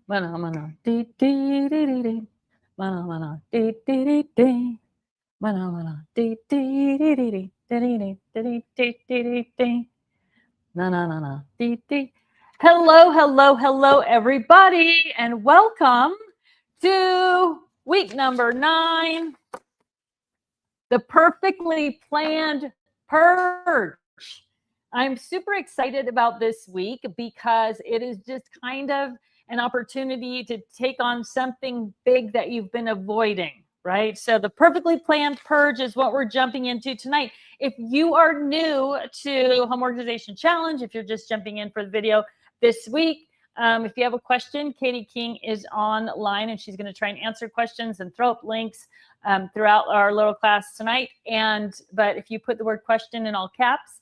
Mana mana dee dee dee dee dee. Mana mana dee dee dee dee. Mana mana dee dee dee dee dee. Dee dee dee dee dee dee dee. Na na na na dee dee. Hello, hello, hello, everybody, and welcome to week number 9, the perfectly planned purge. I'm super excited about this week because it is just kind of an opportunity to take on something big that you've been avoiding, right? So the perfectly planned purge is what we're jumping into tonight. If you are new to Home Organization Challenge, if you're just jumping in for the video this week, if you have a question, Katie King is online and she's going to try and answer questions and throw up links throughout our little class tonight. But if you put the word question in all caps,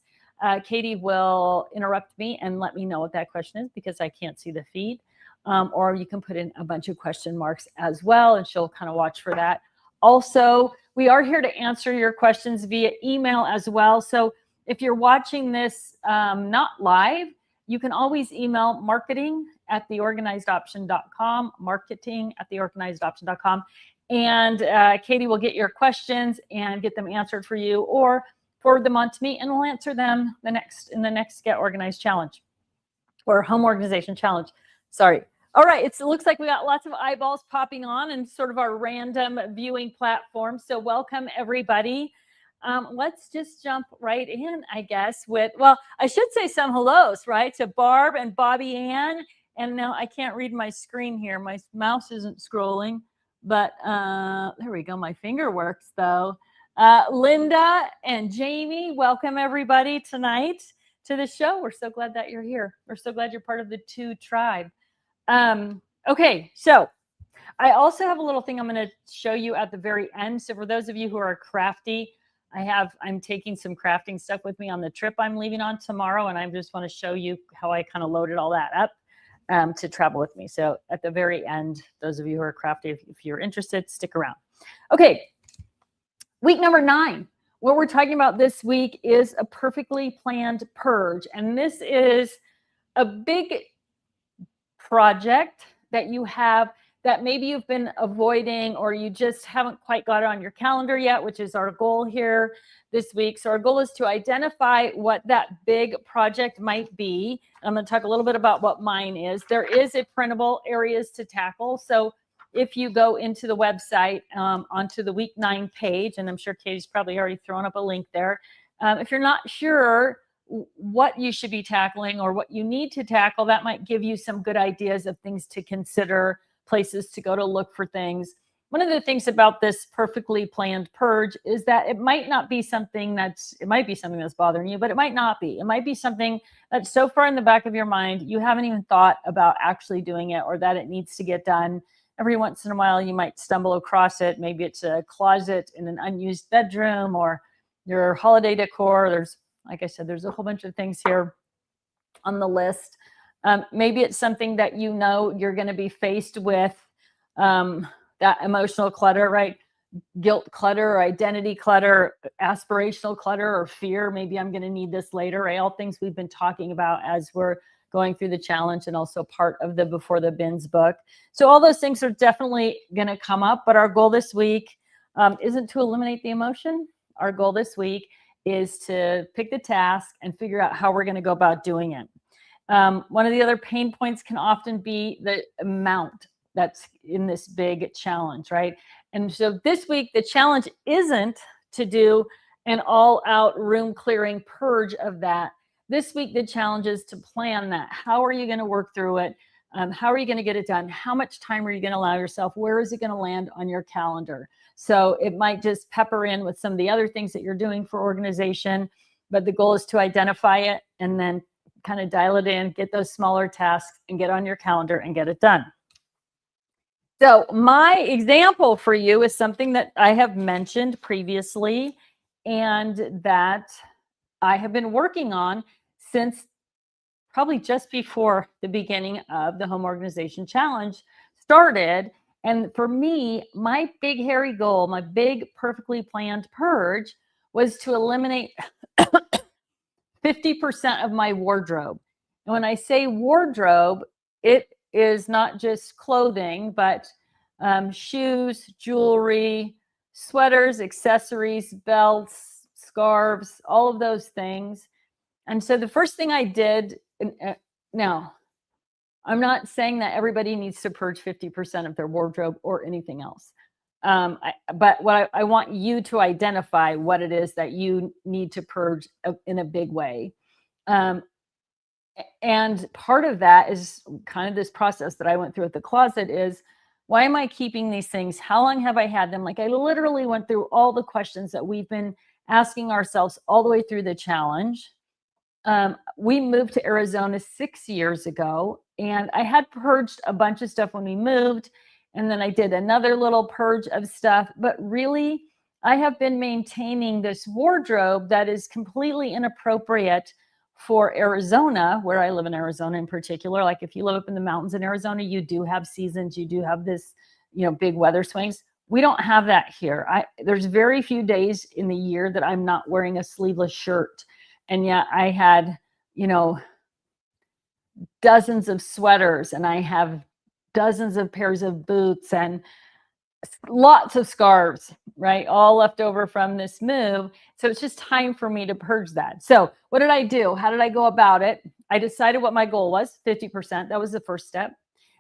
Katie will interrupt me and let me know what that question is because I can't see the feed. Or you can put in a bunch of question marks as well, and she'll kind of watch for that. Also, we are here to answer your questions via email as well. So if you're watching this not live, you can always email marketing@theorganizedoption.com, marketing@theorganizedoption.com. And Katie will get your questions and get them answered for you, or forward them on to me, and we'll answer them in the next Get Organized Challenge or Home Organization Challenge. Sorry. All right. It looks like we got lots of eyeballs popping on and sort of our random viewing platform. So welcome, everybody. Let's just jump right in, I guess, well, I should say some hellos, right? To Barb and Bobby Ann. And now I can't read my screen here. My mouse isn't scrolling, but there we go. My finger works, though. Linda and Jamie, welcome everybody tonight to the show. We're so glad that you're here. We're so glad you're part of the 2 tribe. Okay, so I also have a little thing I'm going to show you at the very end. So for those of you who are crafty, I'm taking some crafting stuff with me on the trip I'm leaving on tomorrow, and I just want to show you how I kind of loaded all that up to travel with me. So at the very end, those of you who are crafty, if you're interested, stick around. Okay. Week number 9, what we're talking about this week is a perfectly planned purge. And this is a big project that you have that maybe you've been avoiding, or you just haven't quite got it on your calendar yet, which is our goal here this week. So our goal is to identify what that big project might be. And I'm going to talk a little bit about what mine is. There is a printable areas to tackle. So if you go into the website, onto the week 9 page, and I'm sure Katie's probably already thrown up a link there. If you're not sure what you should be tackling or what you need to tackle, that might give you some good ideas of things to consider, places to go to look for things. One of the things about this perfectly planned purge is that it might be something that's bothering you, but it might not be. It might be something that's so far in the back of your mind, you haven't even thought about actually doing it, or that it needs to get done. Every once in a while, you might stumble across it. Maybe it's a closet in an unused bedroom, or your holiday decor. Like I said, there's a whole bunch of things here on the list. Maybe it's something that you know you're going to be faced with, that emotional clutter, right? Guilt clutter, or identity clutter, aspirational clutter, or fear. Maybe I'm going to need this later, right? All things we've been talking about as we're going through the challenge, and also part of the Before the Bins book. So all those things are definitely going to come up, but our goal this week isn't to eliminate the emotion. Our goal this week is to pick the task and figure out how we're going to go about doing it. One of the other pain points can often be the amount that's in this big challenge, right? And so this week, the challenge isn't to do an all-out room clearing purge of that. This week, the challenge is to plan that. How are you going to work through it? How are you going to get it done? How much time are you going to allow yourself? Where is it going to land on your calendar? So it might just pepper in with some of the other things that you're doing for organization, but the goal is to identify it and then kind of dial it in, get those smaller tasks, and get on your calendar and get it done. So my example for you is something that I have mentioned previously, and that I have been working on since probably just before the beginning of the Home Organization Challenge started. And for me, my big hairy goal, my big perfectly planned purge, was to eliminate 50% of my wardrobe. And when I say wardrobe, it is not just clothing, but shoes, jewelry, sweaters, accessories, belts, scarves, all of those things. And so the first thing I did, now, I'm not saying that everybody needs to purge 50% of their wardrobe or anything else. But what I want you to identify what it is that you need to purge in a big way. And part of that is kind of this process that I went through at the closet is, why am I keeping these things? How long have I had them? Like, I literally went through all the questions that we've been asking ourselves all the way through the challenge. We moved to Arizona 6 years ago, and I had purged a bunch of stuff when we moved. And then I did another little purge of stuff. But really, I have been maintaining this wardrobe that is completely inappropriate for Arizona, where I live in Arizona in particular. Like, if you live up in the mountains in Arizona, you do have seasons, you do have this, big weather swings. We don't have that here. There's very few days in the year that I'm not wearing a sleeveless shirt. And yet I had, dozens of sweaters, and I have dozens of pairs of boots and lots of scarves, right? All left over from this move. So it's just time for me to purge that. So what did I do? How did I go about it? I decided what my goal was, 50%. That was the first step.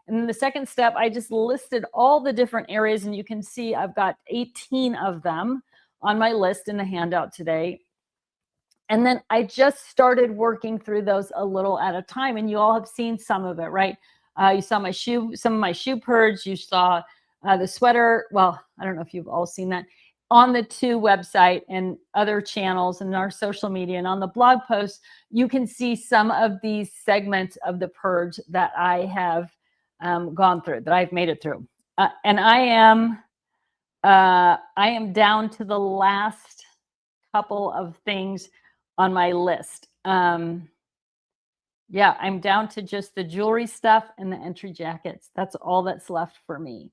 And then the second step, I just listed all the different areas, and you can see I've got 18 of them on my list in the handout today. And then I just started working through those a little at a time. And you all have seen some of it, right? You saw some of my shoe purge. You saw the sweater. Well, I don't know if you've all seen that on the TU website and other channels and our social media and on the blog posts. You can see some of these segments of the purge that I have gone through, that I've made it through. And I am down to the last couple of things on my list. I'm down to just the jewelry stuff and the entry jackets. That's all that's left for me.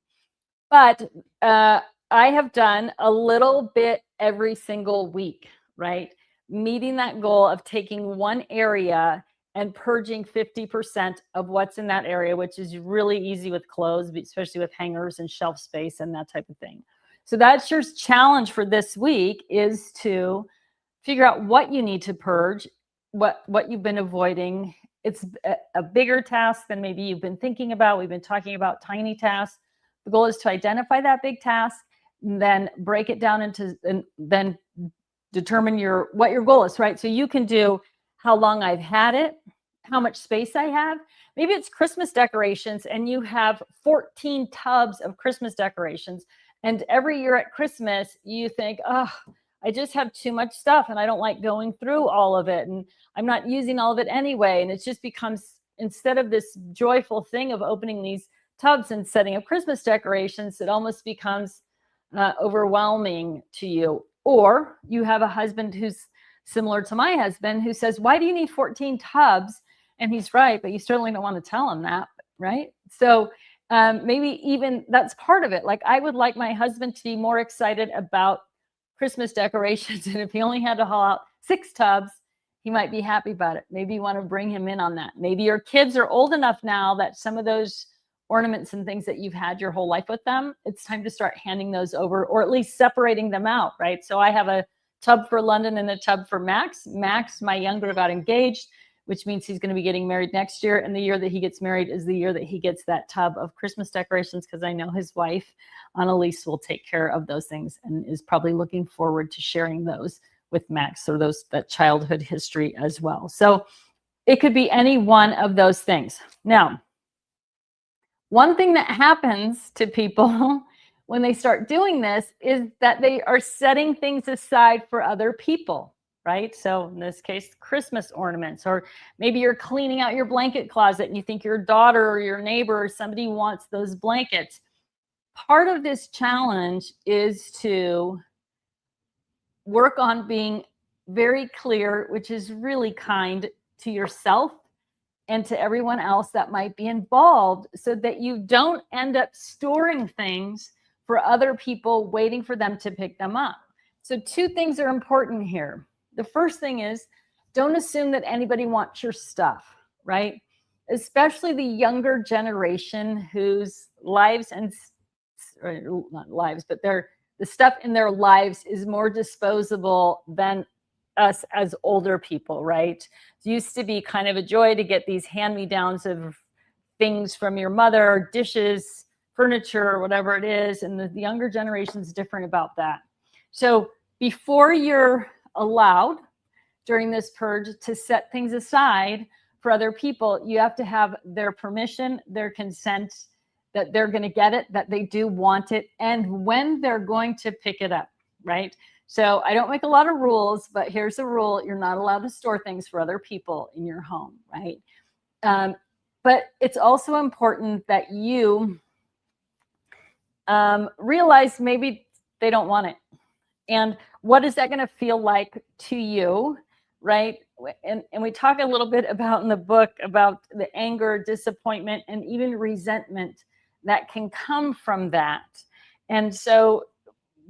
But I have done a little bit every single week, right? Meeting that goal of taking one area and purging 50% of what's in that area, which is really easy with clothes, especially with hangers and shelf space and that type of thing. So that's your challenge for this week, is to figure out what you need to purge, what you've been avoiding. It's a bigger task than maybe you've been thinking about. We've been talking about tiny tasks. The goal is to identify that big task, and then break it down into, and then determine what your goal is, right? So you can do how long I've had it, how much space I have. Maybe it's Christmas decorations, and you have 14 tubs of Christmas decorations. And every year at Christmas, you think, oh, I just have too much stuff and I don't like going through all of it, and I'm not using all of it anyway. And it just becomes, instead of this joyful thing of opening these tubs and setting up Christmas decorations, it almost becomes overwhelming to you. Or you have a husband who's similar to my husband, who says, why do you need 14 tubs? And he's right, but you certainly don't want to tell him that, right? So maybe even that's part of it. Like, I would like my husband to be more excited about Christmas decorations, and if he only had to haul out 6 tubs, he might be happy about it. Maybe you want to bring him in on that. Maybe your kids are old enough now that some of those ornaments and things that you've had your whole life with them, it's time to start handing those over, or at least separating them out, right? So I have a tub for London and a tub for Max. Max, my younger, got engaged, which means he's going to be getting married next year. And the year that he gets married is the year that he gets that tub of Christmas decorations, because I know his wife, Annalise, will take care of those things and is probably looking forward to sharing those with Max, or that childhood history as well. So it could be any one of those things. Now, one thing that happens to people when they start doing this is that they are setting things aside for other people, right? So in this case, Christmas ornaments, or maybe you're cleaning out your blanket closet and you think your daughter or your neighbor or somebody wants those blankets. Part of this challenge is to work on being very clear, which is really kind to yourself and to everyone else that might be involved, so that you don't end up storing things for other people, waiting for them to pick them up. So 2 things are important here. The first thing is, don't assume that anybody wants your stuff, right? especially the younger generation whose lives or not lives, but the stuff in their lives is more disposable than us as older people, right? It used to be kind of a joy to get these hand-me-downs of things from your mother, dishes, furniture, whatever it is, and the younger generation is different about that. So before you're allowed during this purge to set things aside for other people, you have to have their permission, their consent, that they're going to get it, that they do want it, and when they're going to pick it up, right? So I don't make a lot of rules, but here's a rule. You're not allowed to store things for other people in your home, right? But it's also important that you realize maybe they don't want it. And what is that going to feel like to you, right? And we talk a little bit about in the book about the anger, disappointment, and even resentment that can come from that. And so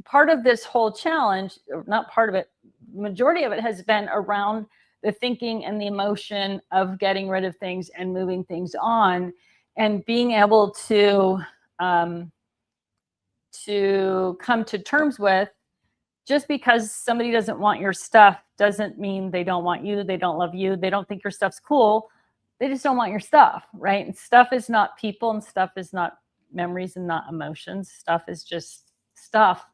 part of this whole challenge, or not part of it, majority of it has been around the thinking and the emotion of getting rid of things and moving things on, and being able to come to terms with, just because somebody doesn't want your stuff doesn't mean they don't want you, they don't love you, they don't think your stuff's cool. They just don't want your stuff, right? And stuff is not people, and stuff is not memories and not emotions. Stuff is just stuff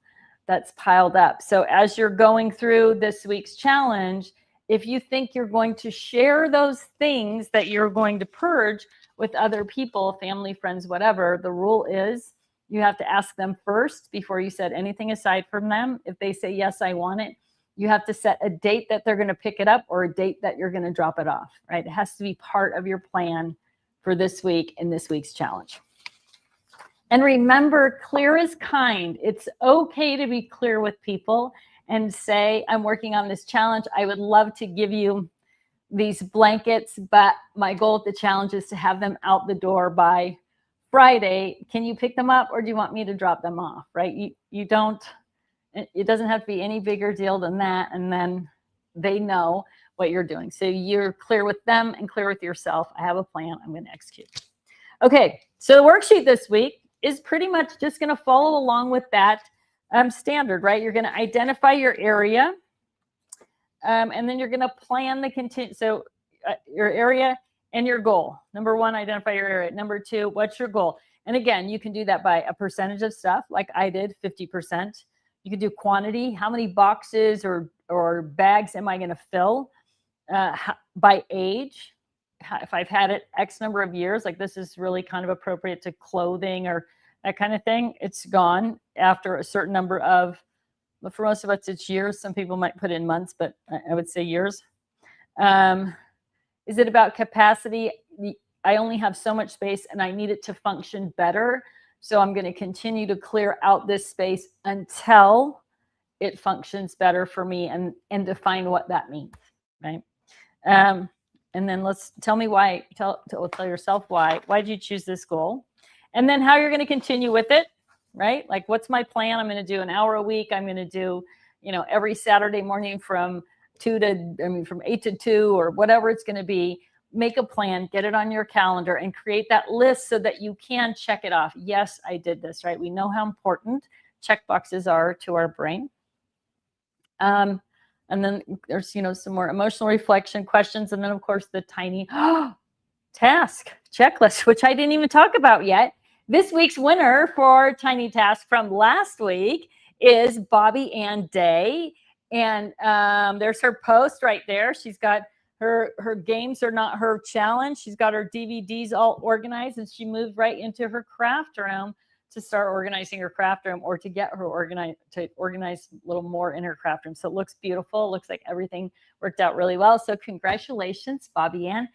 that's piled up. So as you're going through this week's challenge, if you think you're going to share those things that you're going to purge with other people, family, friends, whatever, the rule is you have to ask them first before you set anything aside from them. If they say, yes, I want it, you have to set a date that they're going to pick it up or a date that you're going to drop it off, right? It has to be part of your plan for this week in this week's challenge. And remember, clear is kind. It's okay to be clear with people and say, I'm working on this challenge. I would love to give you these blankets, but my goal with the challenge is to have them out the door by Friday. Can you pick them up, or do you want me to drop them off, right? You don't, it doesn't have to be any bigger deal than that. And then they know what you're doing. So you're clear with them and clear with yourself. I have a plan. I'm going to execute. Okay. So the worksheet this week is pretty much just going to follow along with that standard, right? You're going to identify your area, and then you're going to plan the your area and your goal. Number one, identify your area. Number two, what's your goal? And again, you can do that by a percentage of stuff, like I did, 50%. You can do quantity. How many boxes or bags am I going to fill? By age. If I've had it X number of years, like this is really kind of appropriate to clothing or that kind of thing, it's gone after a certain number of, but for most of us, it's years. Some people might put in months, but I would say years. Is it about capacity? I only have so much space and I need it to function better. So I'm going to continue to clear out this space until it functions better for me, and define what that means, right? And then tell me why, tell yourself why did you choose this goal? And then how you're going to continue with it, right? Like, what's my plan? I'm going to do an hour a week. I'm going to do, every Saturday morning from 8 to 2 or whatever it's going to be. Make a plan, get it on your calendar, and create that list so that you can check it off. Yes, I did this, right? We know how important check boxes are to our brain. And then there's, some more emotional reflection questions. And then, of course, the tiny task checklist, which I didn't even talk about yet. This week's winner for Tiny Task from last week is Bobby Ann Day. And there's her post right there. She's got her games are not her challenge. She's got her DVDs all organized, and she moved right into her craft room to start organizing her craft room, or to get her organize a little more in her craft room. So it looks beautiful. It looks like everything worked out really well. So congratulations, Bobby Ann.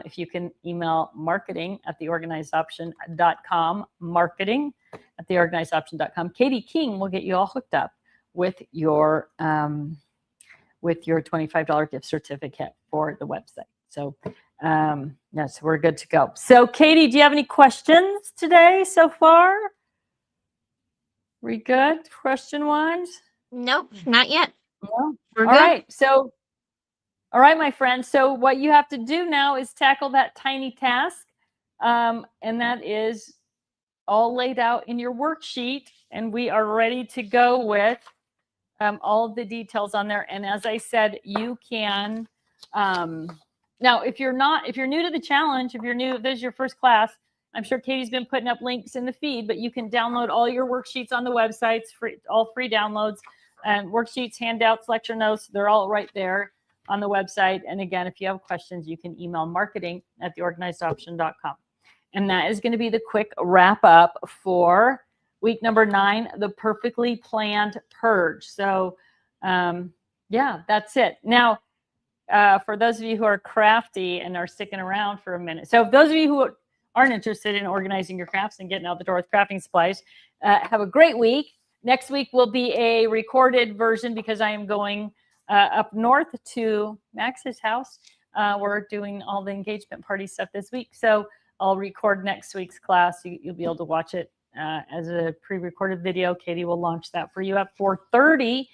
If you can email marketing@theorganizedoption.com, marketing@theorganizedoption.com. Katie King will get you all hooked up with your $25 gift certificate for the website. So yes, we're good to go. So Katie, do you have any questions today so far? We good question wise? Nope, not yet. No. We're All good. right. So All right, my friends. So what you have to do now is tackle that tiny task. And that is all laid out in your worksheet. And we are ready to go with all of the details on there. And as I said, you can, now, if you're new to the challenge, if this is your first class, I'm sure Katie's been putting up links in the feed, but you can download all your worksheets on the websites, all free downloads, and worksheets, handouts, lecture notes. They're all right there on the website. And again, if you have questions, you can email marketing@theorganizedoption.com. And that is going to be the quick wrap up for week number 9, the perfectly planned purge. So yeah, that's it. Now, for those of you who are crafty and are sticking around for a minute. So those of you who aren't interested in organizing your crafts and getting out the door with crafting supplies, have a great week. Next week will be a recorded version because I am going up north to Max's house. We're doing all the engagement party stuff this week. So I'll record next week's class. You'll be able to watch it as a pre-recorded video. Katie will launch that for you at 4:30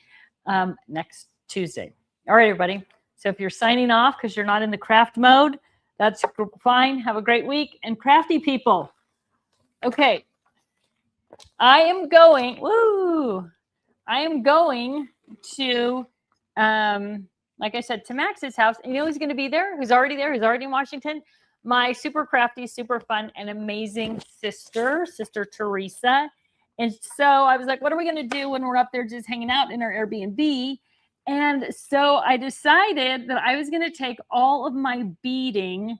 next Tuesday. All right, everybody. So if you're signing off because you're not in the craft mode, that's fine. Have a great week. And crafty people. Okay. I am going to, like I said, to Max's house. And you know who's going to be there? Who's already there? Who's already in Washington? My super crafty, super fun, and amazing sister Teresa. And so I was like, what are we going to do when we're up there just hanging out in our Airbnb? And so I decided that I was going to take all of my beading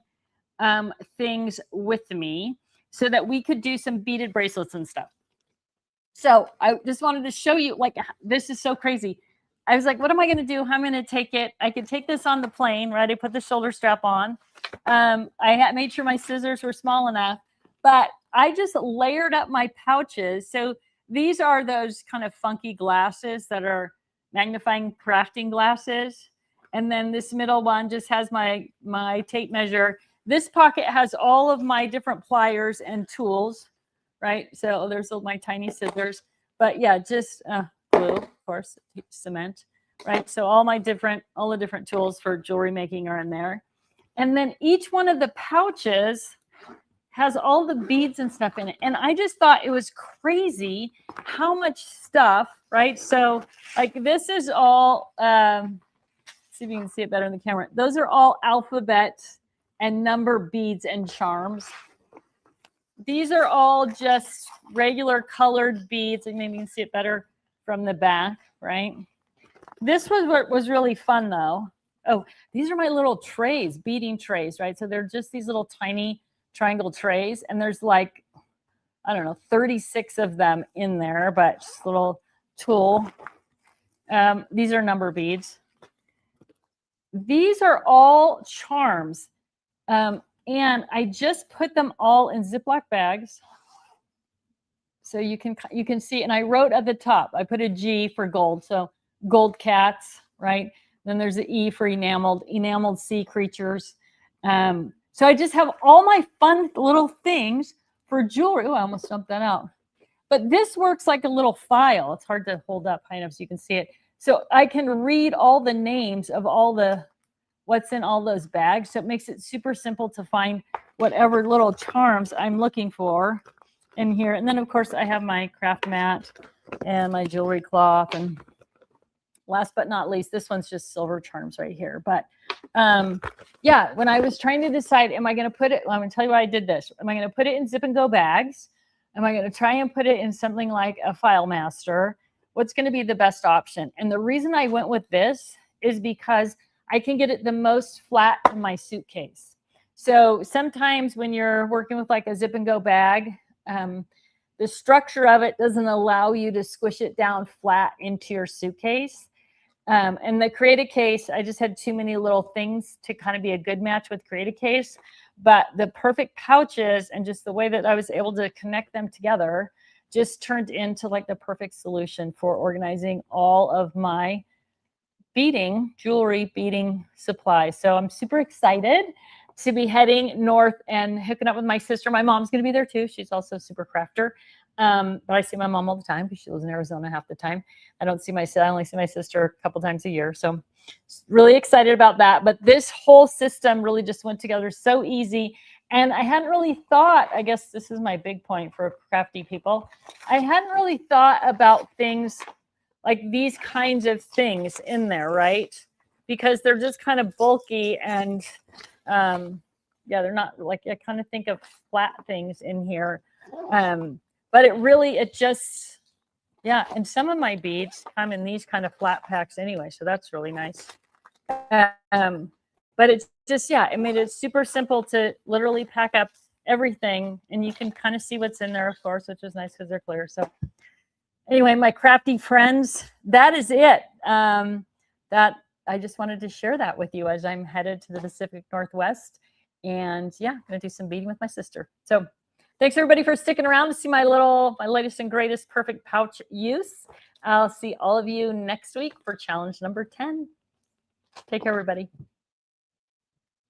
things with me so that we could do some beaded bracelets and stuff. So I just wanted to show you, like, this is so crazy. I was like, what am I going to do? How am I going to take it? I could take this on the plane, right? I put the shoulder strap on. I made sure my scissors were small enough, but I just layered up my pouches. So these are those kind of funky glasses that are magnifying crafting glasses. And then this middle one just has my tape measure. This pocket has all of my different pliers and tools, right? So there's my tiny scissors, but yeah, just glue, of course, cement, right? So all the different tools for jewelry making are in there. And then each one of the pouches has all the beads and stuff in it. And I just thought it was crazy how much stuff, right? So like this is all, see if you can see it better in the camera. Those are all alphabet and number beads and charms. These are all just regular colored beads. And maybe you can see it better from the back, right? This was what was really fun though. Oh, these are my little trays, beading trays, right? So they're just these little tiny triangle trays. And there's like, I don't know, 36 of them in there, but just a little tool. These are number beads. These are all charms. And I just put them all in Ziploc bags. So you can see, and I wrote at the top, I put a G for gold. So gold cats, right? Then there's the E for enameled sea creatures. So I just have all my fun little things for jewelry. Oh, I almost dumped that out. But this works like a little file. It's hard to hold up high enough so you can see it. So I can read all the names of what's in all those bags. So it makes it super simple to find whatever little charms I'm looking for in here. And then, of course, I have my craft mat and my jewelry cloth. And last but not least, this one's just silver charms right here. But yeah, when I was trying to decide, am I going to put it, I'm going to tell you why I did this. Am I going to put it in zip and go bags? Am I going to try and put it in something like a file master? What's going to be the best option? And the reason I went with this is because I can get it the most flat in my suitcase. So sometimes when you're working with like a zip and go bag, the structure of it doesn't allow you to squish it down flat into your suitcase. And the Create a Case, I just had too many little things to kind of be a good match with Create a Case. But the perfect pouches and just the way that I was able to connect them together just turned into like the perfect solution for organizing all of my jewelry beading supplies. So I'm super excited to be heading north and hooking up with my sister. My mom's going to be there too. She's also a super crafter. But I see my mom all the time because she lives in Arizona half the time. I only see my sister a couple times a year. So really excited about that. But this whole system really just went together so easy. And I hadn't really thought, I guess this is my big point for crafty people. I hadn't really thought about things like these kinds of things in there, right? Because they're just kind of bulky and yeah, they're not like, I kind of think of flat things in here. But it just, yeah. And some of my beads come in these kind of flat packs anyway. So that's really nice. But it's just, yeah, it made it super simple to literally pack up everything, and you can kind of see what's in there, of course, which is nice because they're clear. So anyway, my crafty friends, that is it. That I just wanted to share that with you as I'm headed to the Pacific Northwest, and yeah, I'm gonna do some beading with my sister. So thanks everybody for sticking around to see my latest and greatest perfect pouch use. I'll see all of you next week for challenge number 10. Take care, everybody.